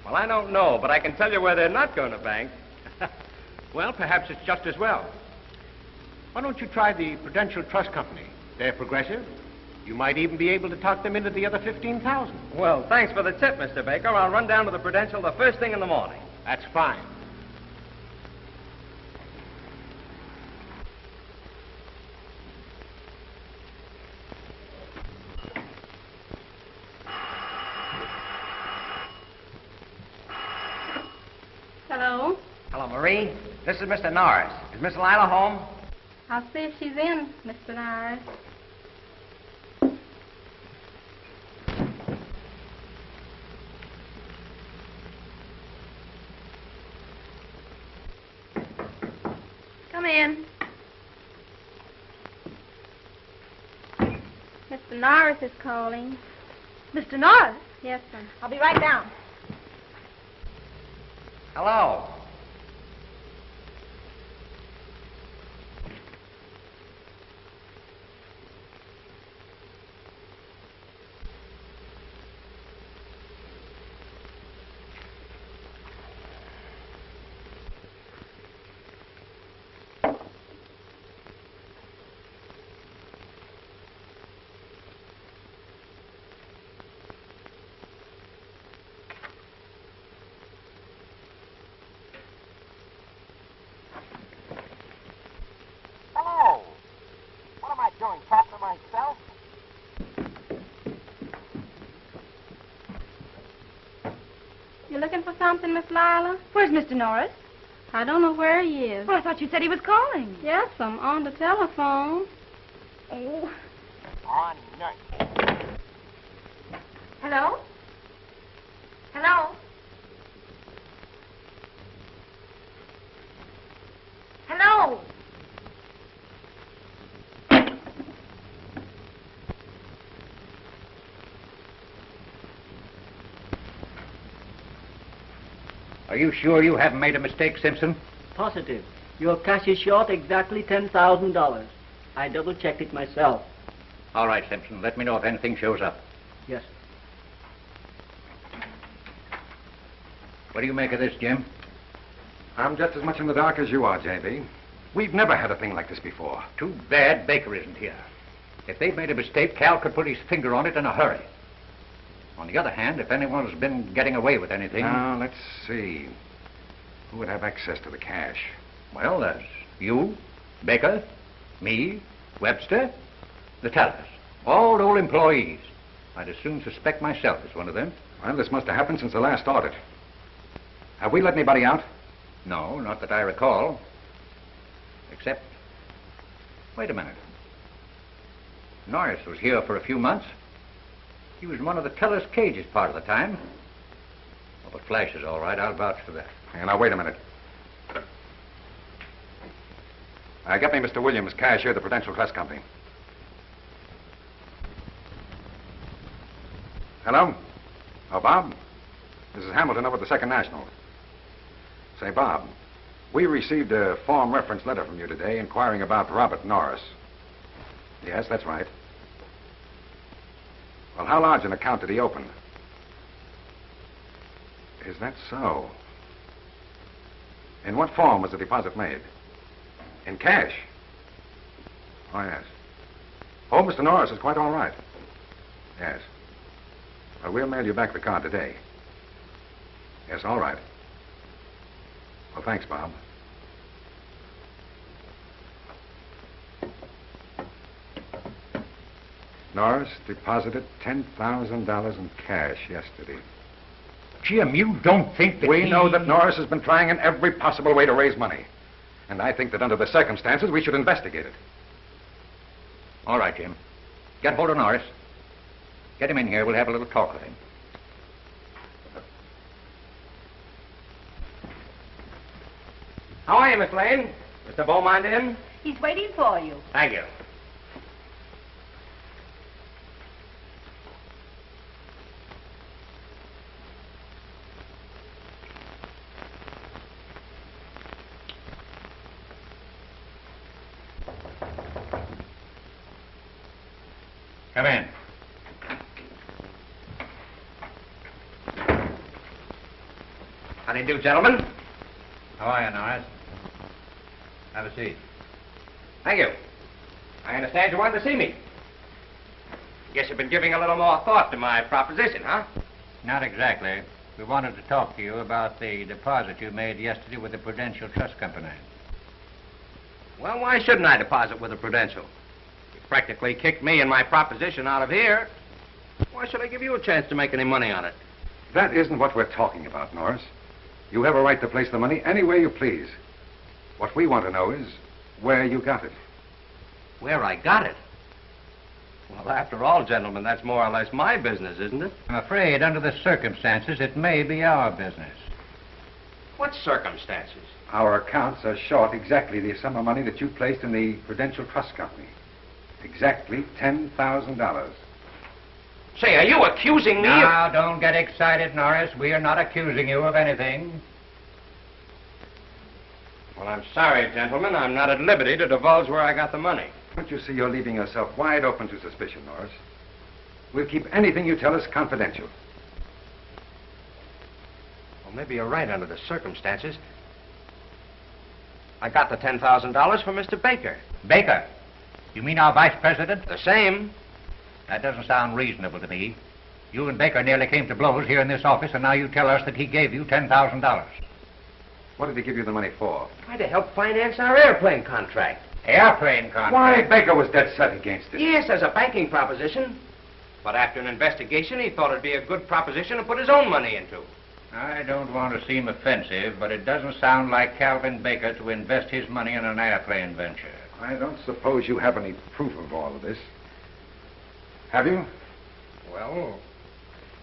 Well, I don't know, but I can tell you where they're not going to bank.
Well, perhaps it's just as well. Why don't you try the Prudential Trust Company? They're progressive. You might even be able to talk them into the other $15,000.
Well, thanks for the tip, Mr. Baker. I'll run down to the Prudential the first thing in the morning.
That's fine.
Hello?
Hello, Marie. This is Mr. Norris. Is Miss Lila home?
I'll see if she's in, Mr. Norris. Come in. Mr. Norris is calling.
Mr. Norris?
Yes, sir.
I'll be right down.
Hello.
Hello. What am I doing, talking to myself?
You looking for something, Miss Lila?
Where's Mr. Norris?
I don't know where he is.
Well, I thought you said he was calling.
Yes, I'm on the telephone.
Oh.
On nut.
Hello? Hello? Hello?
Are you sure you haven't made a mistake, Simpson?
Positive. Your cash is short exactly $10,000. I double-checked it myself.
All right, Simpson. Let me know if anything shows up.
Yes.
What do you make of this, Jim?
I'm just as much in the dark as you are, J.B. We've never had a thing like this before.
Too bad Baker isn't here. If they've made a mistake, Cal could put his finger on it in a hurry. On the other hand, if anyone's been getting away with anything...
Now, let's see. Who would have access to the cash?
Well, there's you, Baker, me, Webster, the tellers. All old employees. I'd as soon suspect myself as one of them.
Well, this must have happened since the last audit. Have we let anybody out?
No, not that I recall. Except... Wait a minute. Norris was here for a few months. He was in one of the teller's cages part of the time. Oh, but Flash is all right. I'll vouch for that.
Now, wait a minute. Get me Mr. Williams, cashier of the Prudential Trust Company. Hello? Oh, Bob? This is Hamilton over at the Second National. Say, Bob, we received a form reference letter from you today inquiring about Robert Norris. Yes, that's right. Well, how large an account did he open? Is that so? In what form was the deposit made? In cash? Oh, yes. Oh, Mr. Norris is quite all right. Yes. Well, we'll mail you back the card today. Yes, all right. Well, thanks, Bob. Norris deposited $10,000 in cash yesterday.
Jim, you don't think that
We know that Norris has been trying in every possible way to raise money. And I think that under the circumstances, we should investigate it.
All right, Jim. Get hold of Norris. Get him in here. We'll have a little talk with him.
How are you, Miss Lane? Mr. Beaumont in?
He's waiting for you.
Thank you.
Come in.
How do you do, gentlemen?
How are you, Norris? Have a seat.
Thank you. I understand you wanted to see me. Guess you've been giving a little more thought to my proposition, huh?
Not exactly. We wanted to talk to you about the deposit you made yesterday with the Prudential Trust Company.
Well, why shouldn't I deposit with the Prudential? You practically kicked me and my proposition out of here. Why should I give you a chance to make any money on it?
That isn't what we're talking about, Norris. You have a right to place the money any way you please. What we want to know is where you got it.
Where I got it? Well, after all, gentlemen, that's more or less my business, isn't it?
I'm afraid, under the circumstances, it may be our business.
What circumstances?
Our accounts are short exactly the sum of money that you placed in the Prudential Trust Company. Exactly $10,000.
Say, are you accusing me
Now, don't get excited, Norris. We are not accusing you of anything.
Well, I'm sorry, gentlemen. I'm not at liberty to divulge where I got the money.
Don't you see you're leaving yourself wide open to suspicion, Norris? We'll keep anything you tell us confidential.
Well, maybe you're right under the circumstances. I got the $10,000 from Mr. Baker.
Baker? You mean our vice president?
The same.
That doesn't sound reasonable to me. You and Baker nearly came to blows here in this office, and now you tell us that he gave you $10,000.
What did he give you the money for?
Try to help finance our airplane contract.
Airplane contract?
Why, Baker was dead set against it.
Yes, as a banking proposition. But after an investigation, he thought it'd be a good proposition to put his own money into.
I don't want to seem offensive, but it doesn't sound like Calvin Baker to invest his money in an airplane venture.
I don't suppose you have any proof of all of this. Have you?
Well,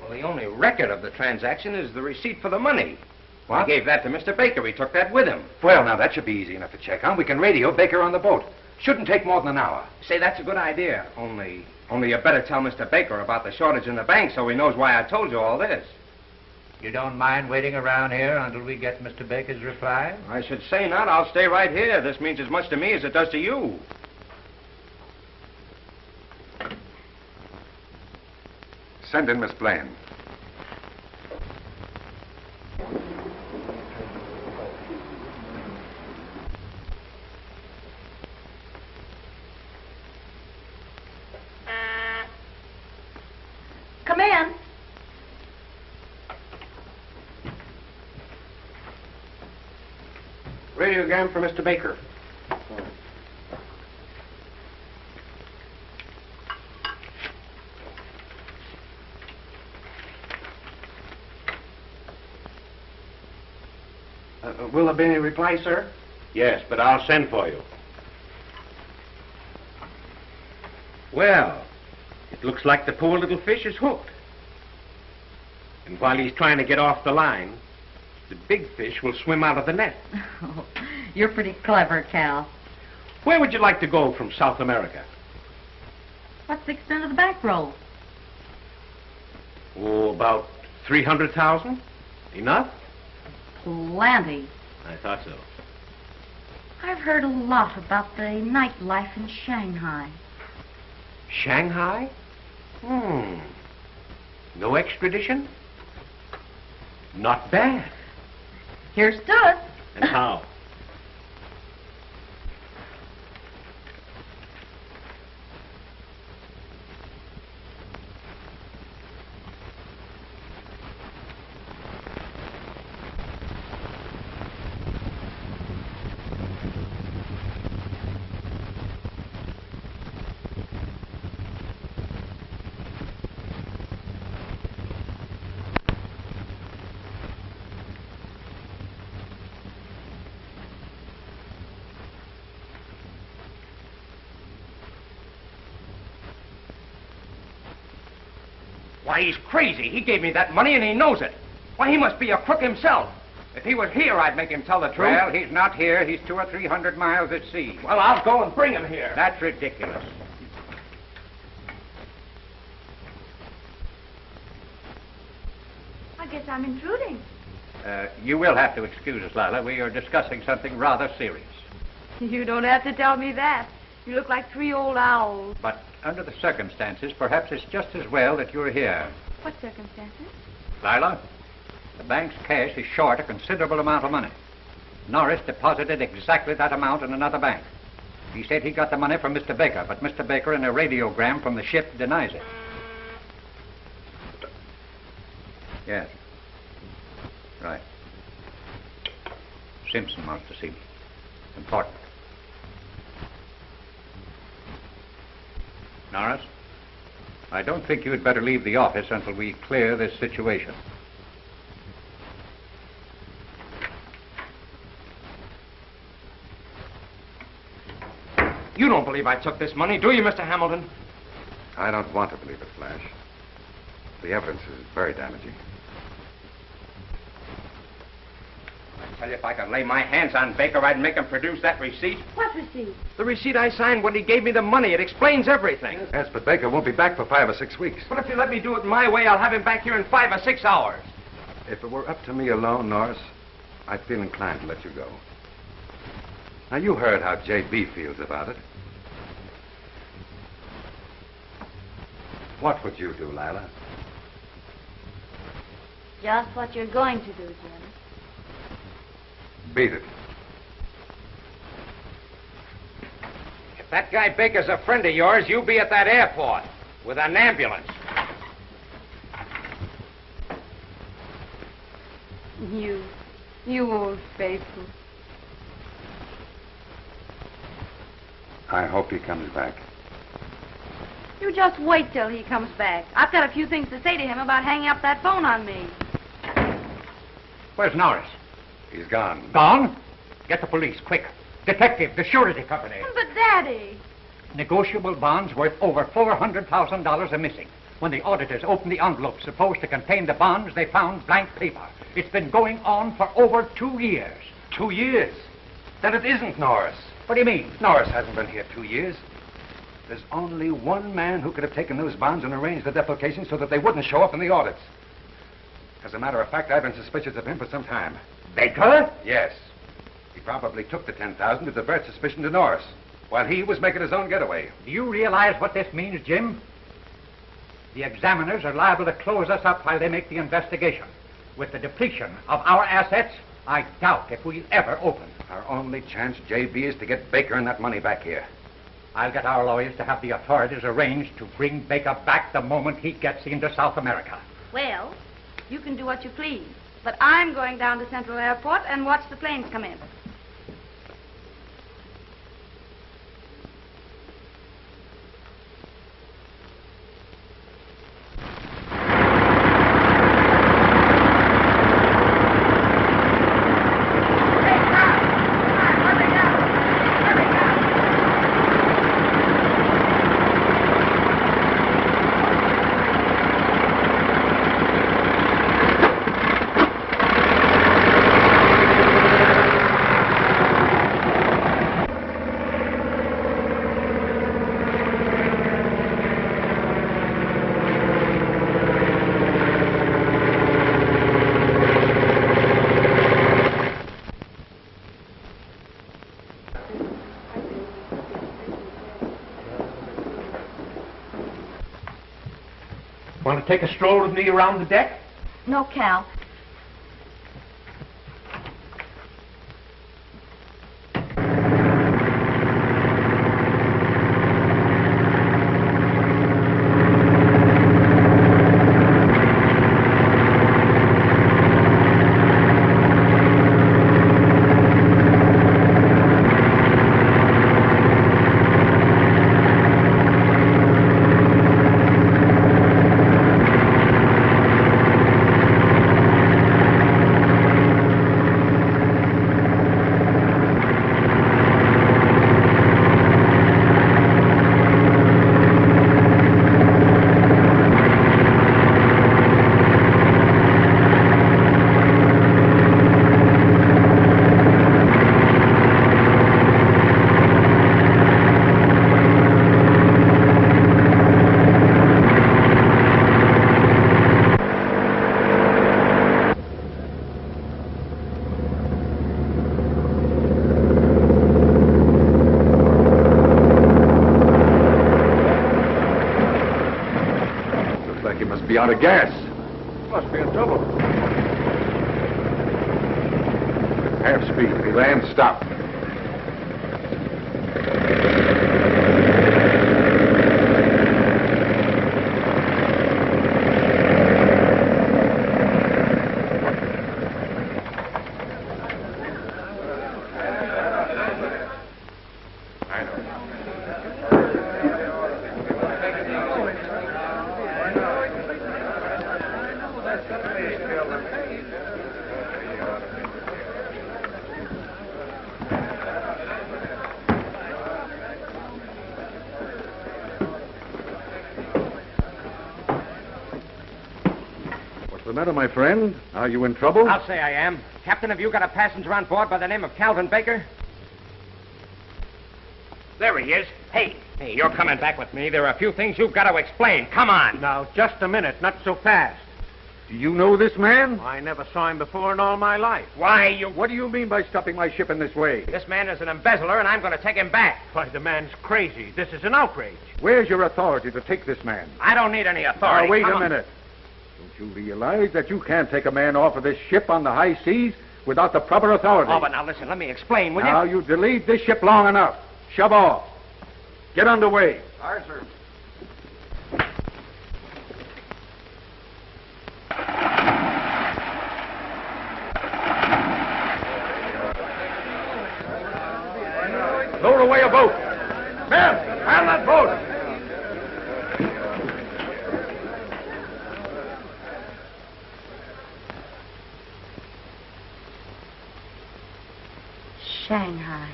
the only record of the transaction is the receipt for the money.
What?
I gave that to Mr. Baker. He took that with him.
Well, now, that should be easy enough to check on. We can radio Baker on the boat. Shouldn't take more than an hour.
Say, that's a good idea. Only you better tell Mr. Baker about the shortage in the bank so he knows why I told you all this.
You don't mind waiting around here until we get Mr. Baker's reply?
I should say not. I'll stay right here. This means as much to me as it does to you.
Send in Miss Blaine.
in.
Radiogram for Mr. Baker. Will there be any reply, sir?
Yes, but I'll send for you. Well, it looks like the poor little fish is hooked. And while he's trying to get off the line, the big fish will swim out of the net.
Oh, you're pretty clever, Cal.
Where would you like to go from South America?
What's the extent of the bankroll?
Oh, about 300,000. Enough?
Plenty.
I thought so.
I've heard a lot about the nightlife in Shanghai.
Shanghai? No extradition? Not bad.
Here's to it.
And how?
Why, he's crazy. He gave me that money and he knows it. Why, he must be a crook himself. If he was here, I'd make him tell the truth.
Well, he's not here. He's 200 or 300 miles at sea.
Well, I'll go and bring him here.
That's ridiculous.
I guess I'm intruding.
You will have to excuse us, Lila. We are discussing something rather serious.
You don't have to tell me that. You look like 3 old owls.
But under the circumstances, perhaps it's just as well that you're here.
What circumstances?
Lila, the bank's cash is short a considerable amount of money. Norris deposited exactly that amount in another bank. He said he got the money from Mr. Baker, but Mr. Baker, in a radiogram from the ship, denies it. Yes. Right. Simpson wants to see me. Important. Norris, I don't think you'd better leave the office until we clear this situation.
You don't believe I took this money, do you, Mr. Hamilton?
I don't want to believe it, Flash. The evidence is very damaging.
I tell you, if I could lay my hands on Baker, I'd make him produce that receipt.
What receipt?
The receipt I signed when he gave me the money. It explains everything.
Yes, but Baker won't be back for 5 or 6 weeks.
But if you let me do it my way, I'll have him back here in 5 or 6 hours.
If it were up to me alone, Norris, I'd feel inclined to let you go. Now, you heard how J.B. feels about it. What would you do, Lila?
Just what you're going to do, Jim.
Beat it.
If that guy Baker's a friend of yours, you'll be at that airport with an ambulance.
You old faithful.
I hope he comes back.
You just wait till he comes back. I've got a few things to say to him about hanging up that phone on me.
Where's Norris?
He's gone.
Gone? Get the police, quick. Detective, the surety company.
But, Daddy...
Negotiable bonds worth over $400,000 are missing. When the auditors opened the envelope supposed to contain the bonds, they found blank paper. It's been going on for over 2 years.
2 years? Then it isn't Norris.
What do you mean?
Norris hasn't been here 2 years. There's only one man who could have taken those bonds and arranged the defalcation so that they wouldn't show up in the audits. As a matter of fact, I've been suspicious of him for some time.
Baker?
Yes. He probably took the $10,000 to divert suspicion to Norris, while he was making his own getaway.
Do you realize what this means, Jim? The examiners are liable to close us up while they make the investigation. With the depletion of our assets, I doubt if we'll ever open.
Our only chance, J.B., is to get Baker and that money back here.
I'll get our lawyers to have the authorities arranged to bring Baker back the moment he gets into South America.
Well, you can do what you please. But I'm going down to Central Airport and watch the planes come in.
Want to take a stroll with me around the deck?
No, Cal.
Be out of gas. Must be in trouble. Half speed. We land, stop. What's the matter, my friend? Are you in trouble?
I'll say I am. Captain, have you got a passenger on board by the name of Calvin Baker? There he is. Hey, you're coming back with me. There are a few things you've got to explain. Come on.
Now, just a minute. Not so fast.
Do you know this man?
I never saw him before in all my life.
Why, you...
What do you mean by stopping my ship in this way?
This man is an embezzler, and I'm going to take him back.
Why, the man's crazy. This is an outrage.
Where's your authority to take this man?
I don't need any authority.
Now, wait
Come
a
on.
minute. Don't you realize that you can't take a man off of this ship on the high seas without the proper authority?
Oh, but now listen, let me explain, will you?
Now, you've delayed this ship long enough. Shove off. Get underway.
All right, sir.
Lower away a boat. Men, man that boat.
Shanghai.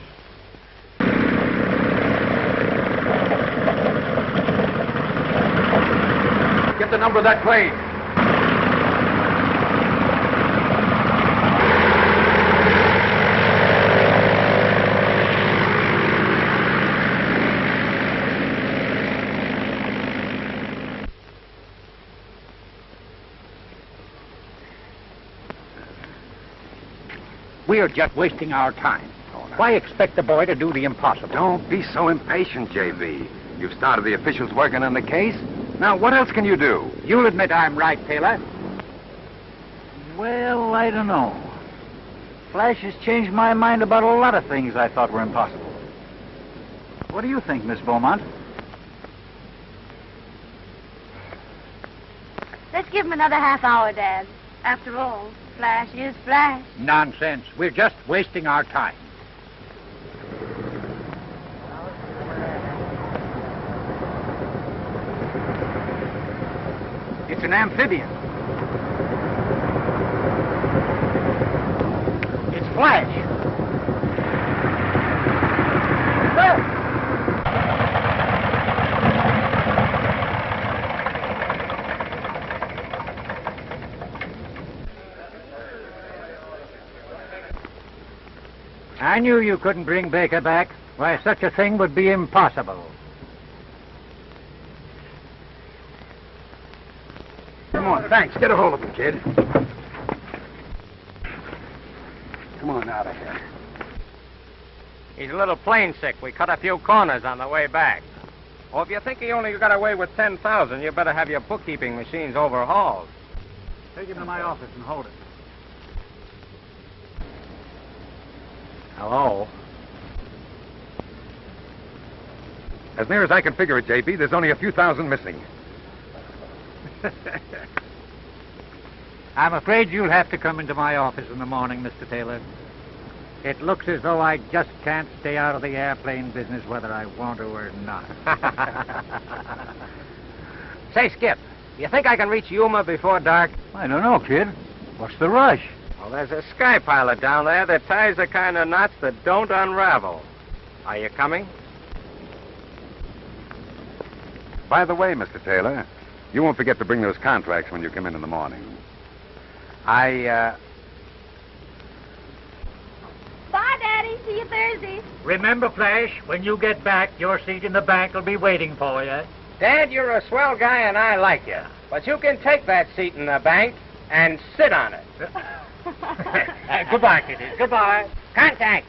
Get the number of that plane.
We're just wasting our time. Why expect the boy to do the impossible?
Don't be so impatient, J.V. You've started the officials working on the case. Now, what else can you do?
You'll admit I'm right, Taylor.
Well, I don't know. Flash has changed my mind about a lot of things I thought were impossible. What do you think, Miss Beaumont?
Let's give him another half hour, Dad. After all, Flash is Flash.
Nonsense. We're just wasting our time.
It's an amphibian. It's Flash.
I knew you couldn't bring Baker back. Why, such a thing would be impossible.
Come on, thanks. Get a hold of him, kid. Come on out of here.
He's a little plane sick. We cut a few corners on the way back. Oh, if you think he only got away with 10,000, you better have your bookkeeping machines overhauled.
Take him to my office and hold it.
Hello? As near as I can figure it, J.P., there's only a few thousand missing.
I'm afraid you'll have to come into my office in the morning, Mr. Taylor. It looks as though I just can't stay out of the airplane business whether I want to or not.
Say, Skip, you think I can reach Yuma before dark?
I don't know, kid. What's the rush?
Well, there's a sky pilot down there that ties the kind of knots that don't unravel. Are you coming?
By the way, Mr. Taylor, you won't forget to bring those contracts when you come in the morning.
Bye, Daddy. See you Thursday.
Remember, Flash, when you get back, your seat in the bank will be waiting for you.
Dad, you're a swell guy and I like you. But you can take that seat in the bank and sit on it.
Goodbye, kiddies. Goodbye.
Contact.